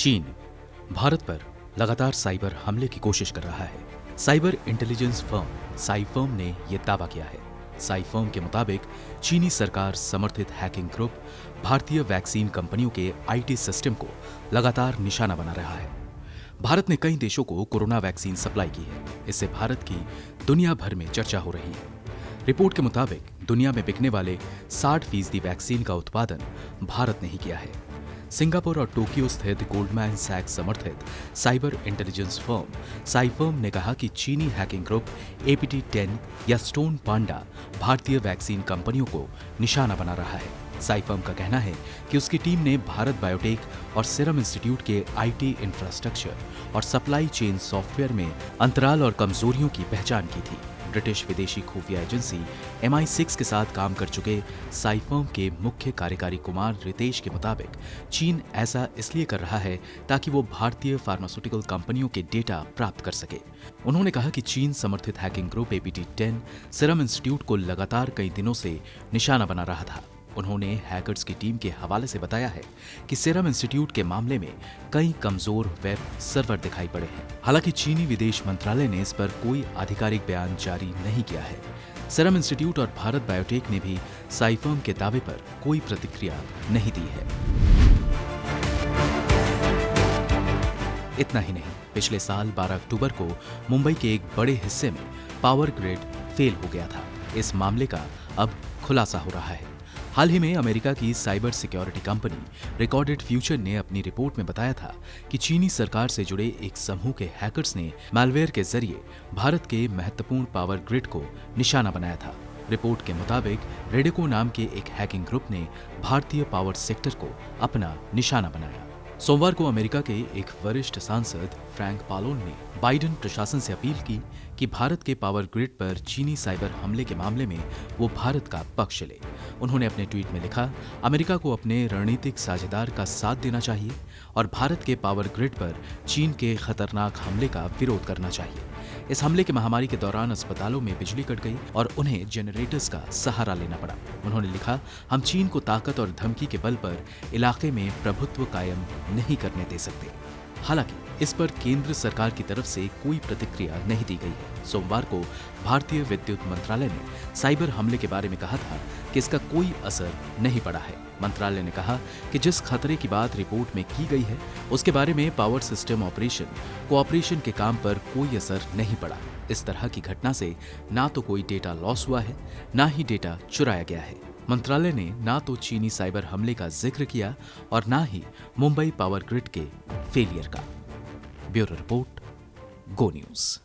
चीन भारत पर लगातार साइबर हमले की कोशिश कर रहा है। साइबर इंटेलिजेंस फर्म साइफर्म ने यह दावा किया है। साइफर्म के मुताबिक चीनी सरकार समर्थित हैकिंग ग्रुप भारतीय वैक्सीन कंपनियों के आईटी सिस्टम को लगातार निशाना बना रहा है। भारत ने कई देशों को कोरोना वैक्सीन सप्लाई की है। इससे भारत की दुनिया भर में चर्चा हो रही है। रिपोर्ट के मुताबिक दुनिया में बिकने वाले 60% वैक्सीन का उत्पादन भारत ने ही किया है। सिंगापुर और टोक्यो स्थित गोल्डमैन सैक्स समर्थित साइबर इंटेलिजेंस फर्म साइफर्म ने कहा कि चीनी हैकिंग ग्रुप APT10 या स्टोन पांडा भारतीय वैक्सीन कंपनियों को निशाना बना रहा है। साइफर्म का कहना है कि उसकी टीम ने भारत बायोटेक और सीरम इंस्टीट्यूट के IT इंफ्रास्ट्रक्चर और सप्लाई चेन सॉफ्टवेयर में अंतराल और कमजोरियों की पहचान की थी। ब्रिटिश विदेशी खुफिया एजेंसी MI6 के साथ काम कर चुके साइफर्म के मुख्य कार्यकारी कुमार रितेश के मुताबिक चीन ऐसा इसलिए कर रहा है ताकि वो भारतीय फार्मास्यूटिकल कंपनियों के डेटा प्राप्त कर सके। उन्होंने कहा कि चीन समर्थित hacking group APT10 serum institute को लगातार कई दिनों से निशाना बना रहा था। उन्होंने हैकर्स की टीम के हवाले से बताया है कि सीरम इंस्टीट्यूट के मामले में कई कमजोर वेब सर्वर दिखाई पड़े हैं। हालांकि चीनी विदेश मंत्रालय ने इस पर कोई आधिकारिक बयान जारी नहीं किया है। सीरम इंस्टीट्यूट और भारत बायोटेक ने भी साइफर्म के दावे पर कोई प्रतिक्रिया नहीं दी है। इतना ही नहीं, पिछले साल 12 अक्टूबर को मुंबई के एक बड़े हिस्से में पावर ग्रिड फेल हो गया था। इस मामले का अब खुलासा हो रहा है। हाल ही में अमेरिका की cyber security company recorded future ने अपनी रिपोर्ट में बताया था कि चीनी सरकार से जुड़े एक समूह के हैकर्स ने मैलवेयर के जरिए भारत के महत्वपूर्ण पावर ग्रिड को निशाना बनाया था। रिपोर्ट के मुताबिक रेडेको नाम के एक हैकिंग ग्रुप ने भारतीय पावर सेक्टर को अपना निशाना बनाया। सोमवार को अमेरिका के एक वरिष्ठ सांसद फ्रैंक पालोन ने बाइडेन प्रशासन से अपील की कि भारत के पावर ग्रिड पर चीनी साइबर हमले के मामले में वो भारत का पक्ष ले। उन्होंने अपने ट्वीट में लिखा, अमेरिका को अपने रणनीतिक साझेदार का साथ देना चाहिए और भारत के पावर ग्रिड पर चीन के खतरनाक हमले का विरोध करना चाहिए। इस हमले के महामारी के दौरान अस्पतालों में बिजली कट गई और उन्हें जनरेटर्स का सहारा लेना पड़ा। उन्होंने लिखा, हम चीन को ताकत और धमकी के बल पर इलाके में प्रभुत्व कायम नहीं करने दे सकते। हालांकि इस पर केंद्र सरकार की तरफ से कोई प्रतिक्रिया नहीं दी गई है। सोमवार को भारतीय विद्युत मंत्रालय ने साइबर हमले के बारे में कहा था कि इसका कोई असर नहीं पड़ा है। मंत्रालय ने कहा कि जिस खतरे की बात रिपोर्ट में की गई है उसके बारे में पावर सिस्टम ऑपरेशन कोऑपरेशन के काम पर कोई असर नहीं पड़ा। इस तरह की घटना से ना तो कोई डेटा लॉस हुआ है, ना ही डेटा चुराया गया है। मंत्रालय ने ना तो चीनी साइबर हमले का जिक्र किया और ना ही मुंबई पावर ग्रिड के फेलियर का। ब्यूरो रिपोर्ट, गो न्यूज।